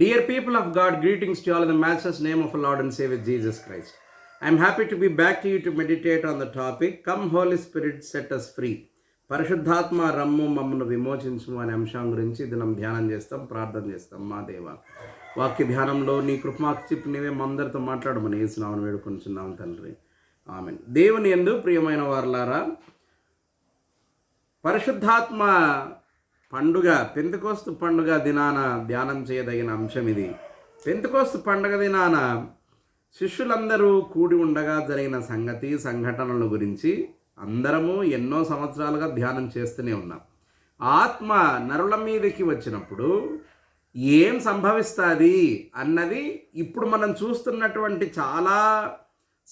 Dear people of God, greetings to you all in the matchless name of our Lord and Savior Jesus Christ. I am happy to be back to you to meditate on the topic, Come Holy Spirit, set us free. పరిశుద్ధాత్మ రమ్ము మమ్మను విమోచించము అనే అంశం గురించి దినం ధ్యానం చేస్తాం, ప్రార్థన చేస్తాం. మా దేవ వాక్య ధ్యానంలో నీ కృపమాకు చెప్పి నీవే మా అందరితో మాట్లాడమని యేసునామమున వేడుకొనుచున్నాం తండ్రి. ఆమేన్. దేవుని యందు ప్రియమైన వారలారా, పరిశుద్ధాత్మ పండుగ, పెంతెకోస్తు పండుగ దినాన ధ్యానం చేయదగిన అంశం ఇది. పెంతెకోస్తు పండుగ దినాన శిష్యులందరూ కూడి ఉండగా జరిగిన సంఘటనల గురించి అందరము ఎన్నో సంవత్సరాలుగా ధ్యానం చేస్తూనే ఉన్నాం. ఆత్మ నరుల మీదకి వచ్చినప్పుడు ఏం సంభవిస్తుంది అన్నది ఇప్పుడు మనం చూస్తున్నటువంటి చాలా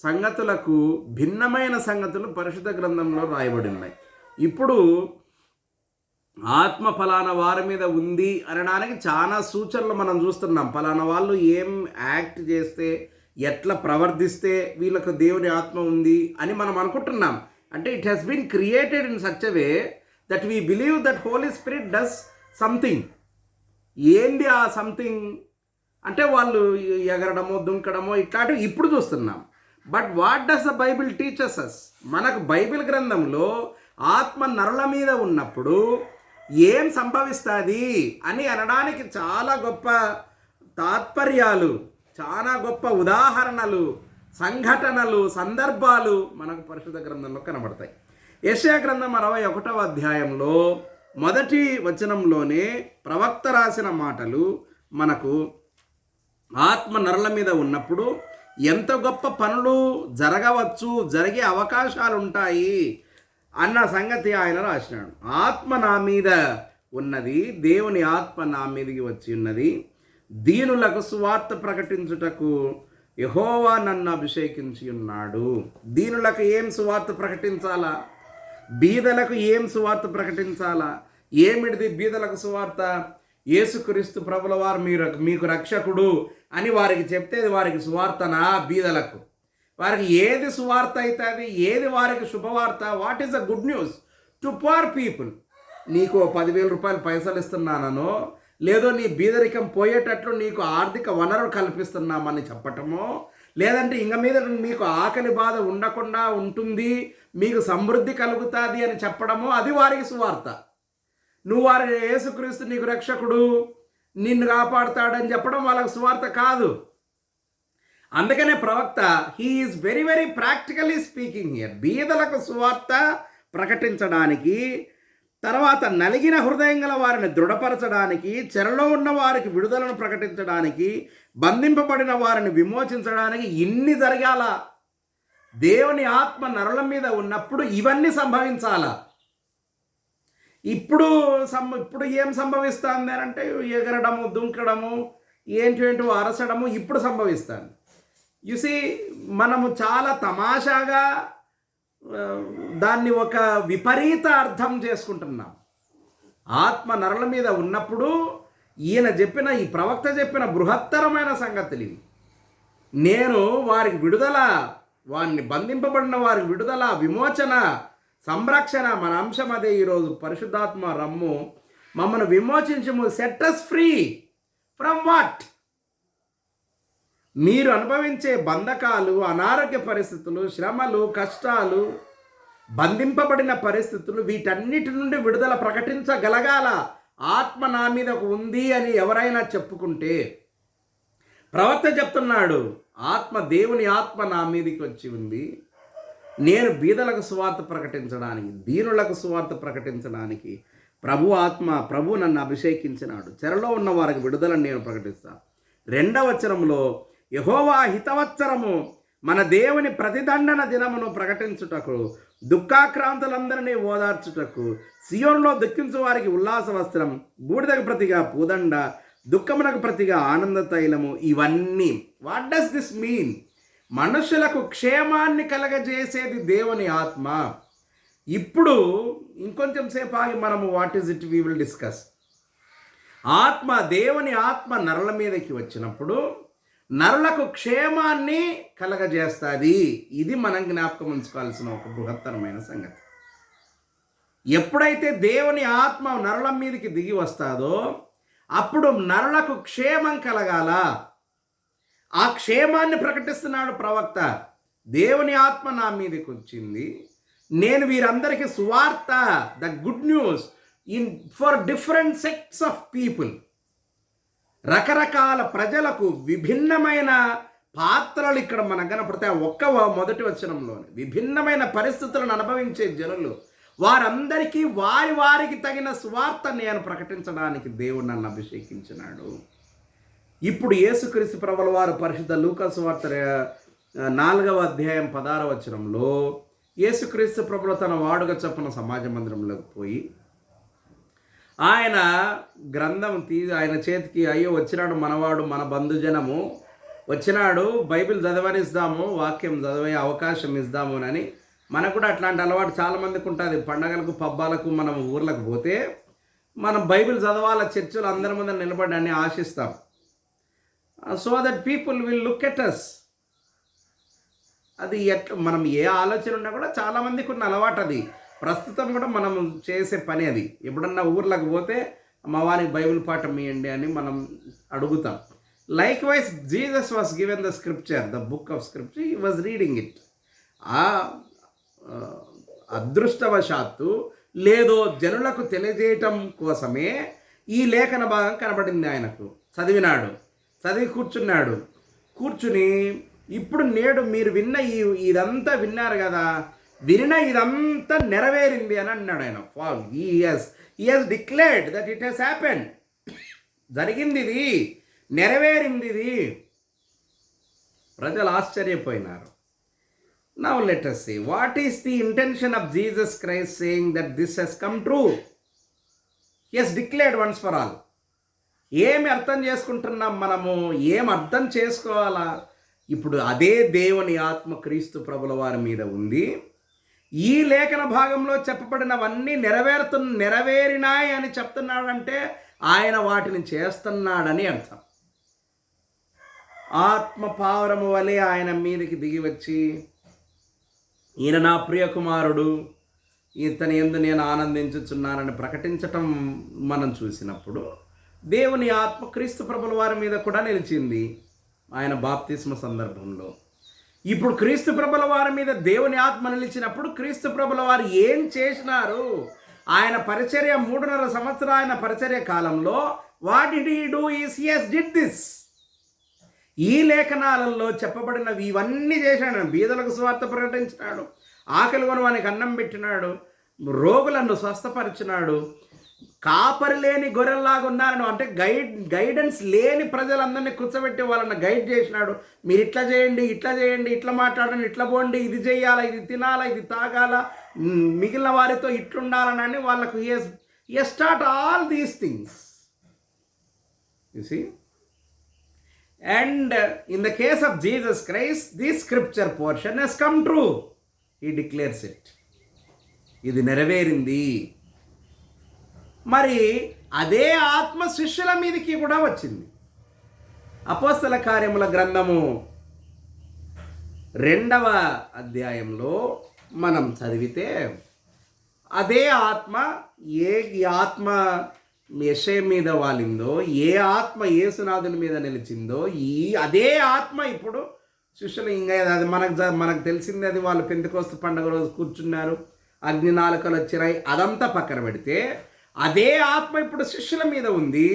సంగతులకు భిన్నమైన సంగతులు పరిశుద్ధ గ్రంథంలో రాయబడి ఉన్నాయి. ఇప్పుడు ఆత్మ ఫలానా వారి మీద ఉంది అనడానికి చాలా సూచనలు మనం చూస్తున్నాం. ఫలానా వాళ్ళు ఏం యాక్ట్ చేస్తే, ఎట్లా ప్రవర్తిస్తే వీళ్ళకు దేవుని ఆత్మ ఉంది అని మనం అనుకుంటున్నాం. అంటే it has been created in such a way that we believe that Holy Spirit does something. ఏంది ఆ సంథింగ్ అంటే వాళ్ళు ఎగరడమో దుంకడమో ఇట్లాంటివి ఇప్పుడు చూస్తున్నాం. But what does the Bible teaches us? మనకు బైబిల్ గ్రంథంలో ఆత్మ నరుల మీద ఉన్నప్పుడు ఏం సంభవిస్తుంది అని అనడానికి చాలా గొప్ప తాత్పర్యాలు, చాలా గొప్ప ఉదాహరణలు, సంఘటనలు, సందర్భాలు మనకు పరిశుద్ధ గ్రంథంలో కనబడతాయి. యెషయా గ్రంథం 61వ అధ్యాయంలో మొదటి వచనంలోనే ప్రవక్త రాసిన మాటలు మనకు ఆత్మ నరుల మీద ఉన్నప్పుడు ఎంత గొప్ప పనులు జరగవచ్చు, జరిగే అవకాశాలు ఉంటాయి అన్న సంగతి ఆయన రాసినాడు. ఆత్మ నా మీద ఉన్నది, దేవుని ఆత్మ నా మీదకి వచ్చి ఉన్నది, దీనులకు సువార్త ప్రకటించుటకు యెహోవా నన్ను అభిషేకించి ఉన్నాడు. దీనులకు ఏం సువార్త ప్రకటించాలా? బీదలకు ఏం సువార్త ప్రకటించాలా? ఏమిటిది బీదలకు సువార్త? యేసుక్రీస్తు ప్రభుల వారు మీకు రక్షకుడు అని వారికి చెప్తే వారికి సువార్తనా? బీదలకు వారికి ఏది సువార్త అవుతుంది? ఏది వారికి శుభవార్త? What is the good news to poor people? నీకు 10,000 రూపాయలు పైసలు ఇస్తున్నానో, లేదో నీ బీదరికం పోయేటట్లు నీకు ఆర్థిక వనరు కల్పిస్తున్నామని చెప్పటమో, లేదంటే ఇంక మీద మీకు ఆకలి బాధ ఉండకుండా ఉంటుంది, మీకు సమృద్ధి కలుగుతుంది అని చెప్పడమో అది వారికి సువార్త. నువ్వు వారి యేసుక్రీస్తు నీకు రక్షకుడు, నిన్ను కాపాడుతాడని చెప్పడం వాళ్ళకి సువార్త కాదు. అందుకనే ప్రవక్త he is very very practically speaking here. బీదలకు సువార్త ప్రకటించడానికి, తర్వాత నలిగిన హృదయం గల వారిని దృఢపరచడానికి, చెరలో ఉన్న వారికి విడుదలను ప్రకటించడానికి, బంధింపబడిన వారిని విమోచించడానికి ఇన్ని జరగాల. దేవుని ఆత్మ నరుల మీద ఉన్నప్పుడు ఇవన్నీ సంభవించాలా. ఇప్పుడు ఏం సంభవిస్తుంది అని అంటే ఎగరడము, దుంకడము, ఏంటో అరసడము ఇప్పుడు సంభవిస్తుంది. యూసీ మనము చాలా తమాషాగా దాన్ని ఒక విపరీత అర్థం చేసుకుంటున్నాం. ఆత్మ నరుల మీద ఉన్నప్పుడు ఈ ప్రవక్త చెప్పిన బృహత్తరమైన సంగతులు ఇవి. నేను వారికి విడుదల, వారిని బంధింపబడిన వారికి విడుదల, విమోచన, సంరక్షణ మన అంశం అదే. ఈరోజు పరిశుద్ధాత్మ రమ్ము మమ్మను విమోచించము, set us free from what? మీరు అనుభవించే బంధకాలు, అనారోగ్య పరిస్థితులు, శ్రమలు, కష్టాలు, బంధింపబడిన పరిస్థితులు, వీటన్నిటి నుండి విడుదల ప్రకటించగలగాల. ఆత్మ నా మీద ఉంది అని ఎవరైనా చెప్పుకుంటే, ప్రవక్త చెప్తున్నాడు, దేవుని ఆత్మ నా మీదకి వచ్చి ఉంది, నేను బీదలకు సువార్త ప్రకటించడానికి, దీనులకు సువార్త ప్రకటించడానికి ప్రభు నన్ను అభిషేకించినాడు. చెరలో ఉన్న వారికి విడుదలను నేను ప్రకటిస్తాను. 2వ వచనంలో యెహోవా హితవత్సరము, మన దేవుని ప్రతిదండన దినమును ప్రకటించుటకు, దుఃఖాక్రాంతులందరినీ ఓదార్చుటకు, సియోనులో దుఃఖించు వారికి ఉల్లాస వస్త్రం, బూడిదకు ప్రతిగా పూదండ, దుఃఖమునకు ప్రతిగా ఆనంద తైలము. ఇవన్నీ వాట్ డస్ దిస్ మీన్? మనుషులకు క్షేమాన్ని కలగజేసేది దేవుని ఆత్మ. ఇప్పుడు ఇంకొంచెం సేపు ఆగి మనము what is it we will discuss. దేవుని ఆత్మ నరుల మీదకి వచ్చినప్పుడు నరులకు క్షేమాన్ని కలగజేస్తుంది. ఇది మనం జ్ఞాపకం ఉంచుకోవాల్సిన ఒక బృహత్తరమైన సంగతి. ఎప్పుడైతే దేవుని ఆత్మ నరుల మీదకి దిగి వస్తాదో అప్పుడు నరులకు క్షేమం కలగాల. ఆ క్షేమాన్ని ప్రకటిస్తున్నాడు ప్రవక్త. దేవుని ఆత్మ నా మీదకి వచ్చింది, నేను వీరందరికీ సువార్త, the good news for different sects of people, రకరకాల ప్రజలకు విభిన్నమైన పాత్రలు ఇక్కడ మనకు కనపడతాయి. మొదటి వచనంలోనే విభిన్నమైన పరిస్థితులను అనుభవించే జనులు, వారందరికీ వారికి తగిన సువార్త నేను ప్రకటించడానికి దేవుడు నన్ను అభిషేకించినాడు. ఇప్పుడు యేసుక్రీస్తు ప్రభుల వారు పరిశుద్ధ లూకా సువార్త 4వ అధ్యాయం 16వ వచనంలో యేసుక్రీస్తు ప్రభులు తన వాడుక చొప్పున సమాజ మందిరంలోకి పోయి ఆయన గ్రంథం ఆయన చేతికి, అయ్యో వచ్చినాడు మనవాడు, మన బంధుజనము వచ్చినాడు, బైబిల్ చదవనిస్తాము, వాక్యం చదివే అవకాశం ఇద్దాము అని. మనకు కూడా అట్లాంటి అలవాటు చాలామందికి ఉంటుంది. పండగలకు పబ్బాలకు మనం ఊర్లకు పోతే మనం బైబిల్ చదవాల, చర్చలు అందరి ముందు నిలబడి అని ఆశిస్తాం. So that people will look at us. అది మనం ఏ ఆలోచన ఉన్నా కూడా చాలామందికి ఉన్న అలవాటు అది. ప్రస్తుతం కూడా మనం చేసే పని అది. ఎప్పుడన్నా ఊర్లకు పోతే మా వారికి బైబిల్ పాఠం ఇవ్వండి అని మనం అడుగుతాం. Like wise Jesus was given the scripture, the book of scripture, he was reading it. ఆ అదృష్టవశాత్తు లేదో జనులకు తెలియజేయటం కోసమే ఈ లేఖన భాగం కనబడింది ఆయనకు. చదివి కూర్చుని ఇప్పుడు నేడు మీరు విన్న ఇదంతా విన్నారు కదా, ఇదంతా నెరవేరింది అని అన్నాడు ఆయన. He has declared that it has happened. జరిగింది ఇది, నెరవేరింది ఇది. ప్రజలు ఆశ్చర్యపోయినారు. Now let us see, what is the intention of Jesus Christ saying that this has come true? He has declared once for all. ఏమి అర్థం చేసుకుంటున్నాం మనము, ఏం అర్థం చేసుకోవాలా? ఇప్పుడు అదే దేవుని ఆత్మ క్రీస్తు ప్రభుల వారి మీద ఉంది. ఈ లేఖన భాగంలో చెప్పబడినవన్నీ నెరవేరినాయి అని చెప్తున్నాడంటే ఆయన వాటిని చేస్తున్నాడని అర్థం. ఆత్మ పావురము వలె ఆయన మీదకి దిగి వచ్చి, ఈయన నా ప్రియ కుమారుడు, ఇతని యందు నేను ఆనందించుచున్నానని ప్రకటించటం మనం చూసినప్పుడు దేవుని ఆత్మ క్రీస్తు ప్రభుల వారి మీద కూడా నిలిచింది ఆయన బాప్తిస్మ సందర్భంలో. ఇప్పుడు క్రీస్తు ప్రభుల వారి మీద దేవుని ఆత్మ నిలిచినప్పుడు క్రీస్తు ప్రభుల వారు ఏం చేసినారు? ఆయన పరిచర్య 3.5 సంవత్సరాల ఆయన పరిచర్య కాలంలో what did he do is he has did this. ఈ లేఖనాలలో చెప్పబడినవి ఇవన్నీ చేశాడు. బీదలకు సువార్త ప్రకటించినాడు, ఆకలి కొని వానికి అన్నం పెట్టినాడు, రోగులను స్వస్థపరిచినాడు, కాపరి లేని గొర్రెల్లాగా ఉన్నారని అంటే గైడెన్స్ లేని ప్రజలందరినీ కూర్చోబెట్టి వాళ్ళని గైడ్ చేసినాడు. మీరు ఇట్లా చేయండి, ఇట్లా మాట్లాడండి, ఇట్లా పోండి, ఇది చేయాలా, ఇది తినాలా, ఇది తాగాల, మిగిలిన వారితో ఇట్లుండాలని వాళ్ళకు he start all these things. You see? And in the case of Jesus Christ, this scripture portion has come true. He declares it. ఇది నెరవేరింది. మరి అదే ఆత్మ శిష్యుల మీదకి కూడా వచ్చింది. అపోస్తల కార్యముల గ్రంథము 2వ అధ్యాయంలో మనం చదివితే అదే ఆత్మ ఆత్మ యెషయా మీద వాలిందో, ఏ ఆత్మ యేసునాథుని మీద నిలిచిందో, అదే ఆత్మ ఇప్పుడు శిష్యులు అది మనకు తెలిసింది. అది వాళ్ళు పెంతెకోస్తు పండుగ రోజు కూర్చున్నారు, అగ్నినాళికలు వచ్చినాయి, అదంతా పక్కన పెడితే అదే ఆత్మ ఇప్పుడు శిష్యుల మీద ఉంది.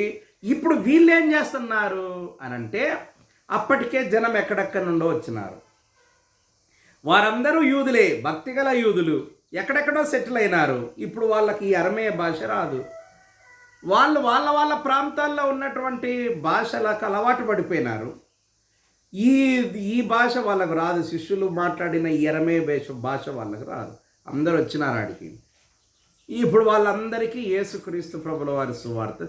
ఇప్పుడు వీళ్ళు ఏం చేస్తున్నారు అని అంటే, అప్పటికే జనం ఎక్కడెక్కడ నుండో వచ్చినారు. వారందరూ యూదులే, భక్తిగల యూదులు, ఎక్కడెక్కడో సెటిల్ అయినారు. ఇప్పుడు వాళ్ళకి ఈ అరమేయ భాష రాదు. వాళ్ళు వాళ్ళ ప్రాంతాల్లో ఉన్నటువంటి భాషలకు అలవాటు పడిపోయినారు. ఈ భాష వాళ్ళకు రాదు. శిష్యులు మాట్లాడిన ఈ అరమేయ భాష వాళ్ళకు రాదు. అందరూ వచ్చినారు ఆడికి. ఇప్పుడు వాళ్ళందరికీ యేసుక్రీస్తు ప్రభుల వారి సువార్త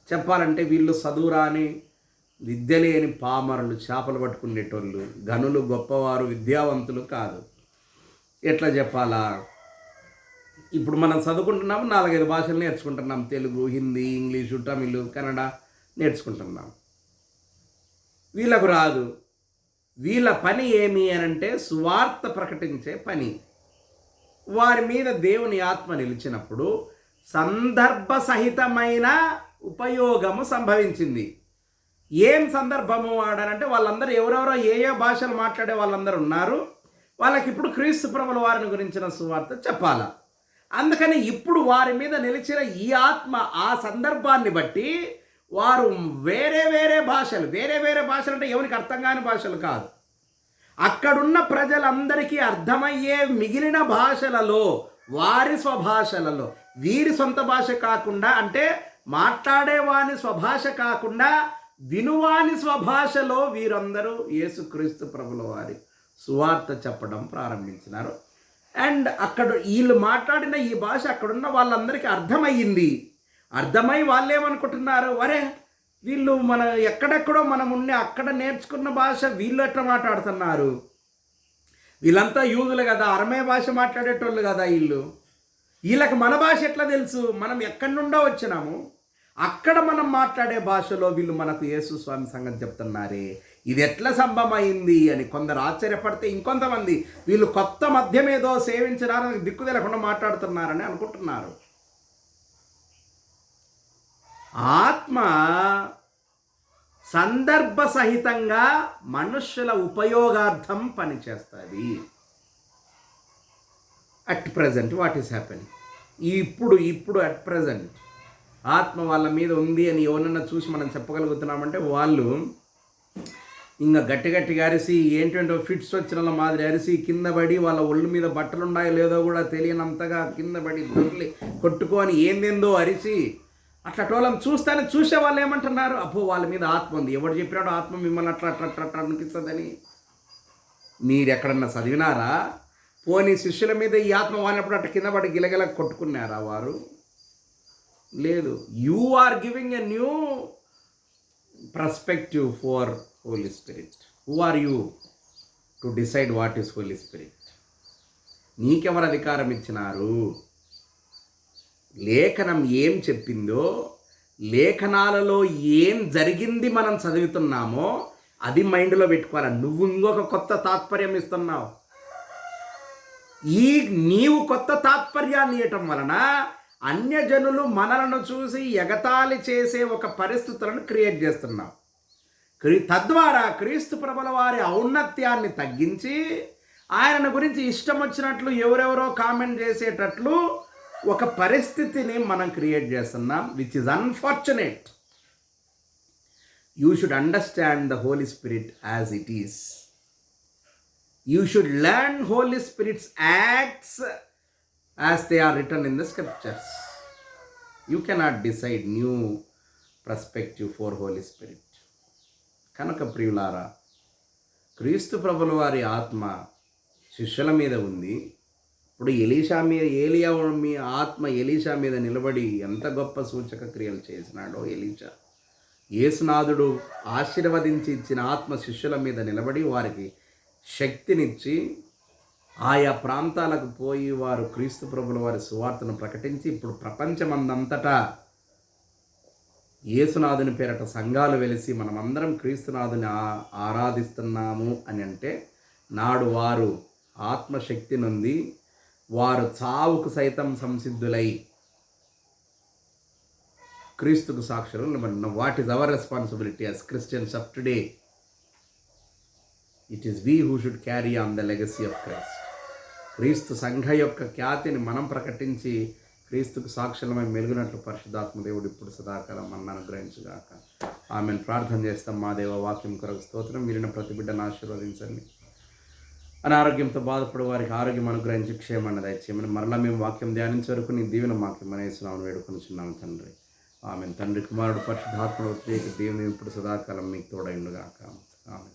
చెప్పాలంటే వీళ్ళు చదువురాని, విద్య లేని పామరులు, చేపలు పట్టుకునేటోళ్ళు, గనులు, గొప్పవారు, విద్యావంతులు కాదు. ఎట్లా చెప్పాలా? ఇప్పుడు మనం చదువుకుంటున్నాము, 4-5 భాషలు నేర్చుకుంటున్నాం. తెలుగు, హిందీ, ఇంగ్లీషు, తమిళ్, కన్నడ నేర్చుకుంటున్నాం. వీళ్ళకు రాదు. వీళ్ళ పని ఏమి అనంటే సువార్త ప్రకటించే పని. వారి మీద దేవుని ఆత్మ నిలిచినప్పుడు సందర్భ సహితమైన ఉపయోగము సంభవించింది. ఏం సందర్భము వాడారంటే వాళ్ళందరూ ఎవరెవరో ఏ భాషలు మాట్లాడే వాళ్ళందరూ ఉన్నారు. వాళ్ళకి ఇప్పుడు క్రీస్తు ప్రభుల వారిని గురించిన సువార్త చెప్పాలా. అందుకని ఇప్పుడు వారి మీద నిలిచిన ఈ ఆత్మ ఆ సందర్భాన్ని బట్టి వారు వేరే వేరే భాషలు అంటే ఎవరికి అర్థం కాని భాషలు కాదు, అక్కడున్న ప్రజలందరికీ అర్థమయ్యే మిగిలిన భాషలలో, వారి స్వభాషలలో, వీరి సొంత భాష కాకుండా, అంటే మాట్లాడేవాని స్వభాష కాకుండా వినువాని స్వభాషలో వీరందరూ యేసుక్రీస్తు ప్రభుల వారి సువార్త చెప్పడం ప్రారంభించినారు. అండ్ అక్కడ వీళ్ళు మాట్లాడిన ఈ భాష అక్కడున్న వాళ్ళందరికీ అర్థమయ్యింది. అర్థమై వాళ్ళు ఏమనుకుంటున్నారు, వరే వీళ్ళు మన ఎక్కడెక్కడో మనం ఉండి అక్కడ నేర్చుకున్న భాష వీళ్ళు ఎట్లా మాట్లాడుతున్నారు, వీళ్ళంతా యూదులు కదా, అరమే భాష మాట్లాడేటోళ్ళు కదా, వీళ్ళకి మన భాష ఎట్లా తెలుసు, మనం ఎక్కడి నుండో వచ్చినాము, అక్కడ మనం మాట్లాడే భాషలో వీళ్ళు మనకు యేసు స్వామి సంగతి చెప్తున్నారే, ఇది ఎట్లా సంభవమైంది అని కొందరు ఆశ్చర్యపడితే, ఇంకొంతమంది వీళ్ళు కొత్త మద్యం ఏదో సేవించడానికి దిక్కు తెలకుండా మాట్లాడుతున్నారని అనుకుంటున్నారు. ఆత్మ సందర్భ సహితంగా మనుష్యుల ఉపయోగార్థం పనిచేస్తుంది. At present what is happening, ఇప్పుడు అట్ ప్రజెంట్ ఆత్మ వాళ్ళ మీద ఉంది అని ఎవరన్నా చూసి మనం చెప్పగలుగుతున్నామంటే వాళ్ళు ఇంకా గట్టిగా అరిసి ఏంటంటే ఫిట్స్ వచ్చిన మాదిరి అరిసి కింద పడి వాళ్ళ ఒళ్ళు మీద బట్టలు ఉన్నాయో లేదో కూడా తెలియనంతగా కింద పడి దొరికి కొట్టుకొని ఏందేందో అరిసి అట్లా టోలం చూసే వాళ్ళు ఏమంటున్నారు, అబ్బో వాళ్ళ మీద ఆత్మ ఉంది, ఎవడు చెప్పినాడో ఆత్మ మిమ్మల్ని అట్లా అనిపిస్తుందని. మీరు ఎక్కడన్నా చదివినారా? పోనీ శిష్యుల మీద ఈ ఆత్మ వాడినప్పుడు అట్లా కింద పడి గిలగిల కొట్టుకున్నారా వారు? లేదు. You are giving a new perspective for Holy Spirit. Who are you to decide what is Holy Spirit? నీకెవరు అధికారం ఇచ్చినారు? లేఖనం ఏం చెప్పిందో, లేఖనాలలో ఏం జరిగింది మనం చదువుతున్నామో అది మైండ్లో పెట్టుకోవాలి. నువ్వు ఇంకొక కొత్త తాత్పర్యం ఇస్తున్నావు. నీవు కొత్త తాత్పర్యాన్ని ఇవ్వటం వలన అన్యజనులు మనలను చూసి ఎగతాళి చేసే ఒక పరిస్థితులను క్రియేట్ చేస్తున్నావు. తద్వారా క్రీస్తు ప్రభుల వారి ఔన్నత్యాన్ని తగ్గించి ఆయన గురించి ఇష్టం వచ్చినట్లు ఎవరెవరో కామెంట్ చేసేటట్లు ఒక పరిస్థితిని మనం క్రియేట్ చేస్తున్నాం, which is unfortunate. You should understand the Holy Spirit as it is. You should learn Holy Spirits acts as they are written in the scriptures. You cannot decide new perspective for Holy Spirit. కనుక ప్రియులారా, క్రీస్తు ప్రభుల వారి ఆత్మ శిష్యుల మీద ఉంది. ఇప్పుడు ఏలియా మీ ఆత్మ ఎలీషా మీద నిలబడి ఎంత గొప్ప సూచక క్రియలు చేసినాడో ఎలీషా. యేసునాథుడు ఆశీర్వదించి ఇచ్చిన ఆత్మ శిష్యుల మీద నిలబడి వారికి శక్తినిచ్చి ఆయా ప్రాంతాలకు పోయి వారు క్రీస్తు ప్రభుల వారి సువార్తను ప్రకటించి ఇప్పుడు ప్రపంచమందంతటా యేసునాథుని పేరట సంఘాలు వెలిసి మనమందరం క్రీస్తునాథుని ఆరాధిస్తున్నాము అని అంటే, నాడు వారు ఆత్మశక్తి నుండి వారు చావుకు సైతం సంసిద్ధులై క్రీస్తుకు సాక్షులు. What is our responsibility as Christians of today? It is we who should carry on the legacy of Christ. క్రీస్తు సంఘ యొక్క ఖ్యాతిని మనం ప్రకటించి క్రీస్తుకు సాక్షులమై మెలుగునట్లు పరిశుద్ధాత్మ దేవుడు ఇప్పుడు సదాకాలం మన అనుగ్రహించుగాక. ఆమెను ప్రార్థన చేస్తాం. మా దేవ, వాక్యం కొరకు స్తోత్రం. విరిన ప్రతి బిడ్డను ఆశీర్వదించండి. అనారోగ్యంతో బాధపడే వారికి ఆరోగ్యం అనుగ్రహించి క్షేమాన్ని దయచేయమని మరలా మేము వాక్యం ధ్యానించే వరకు నీ దీవెన వాక్యం అనేస్తున్నామని వేడుకొనిచున్నాము తండ్రి. ఆమెను తండ్రి, కుమారుడు, పరిశుద్ధాత్మడు త్రియేక దేవుని ఇప్పుడు సదాకాలం మీకు తోడైండుగాక. ఆమె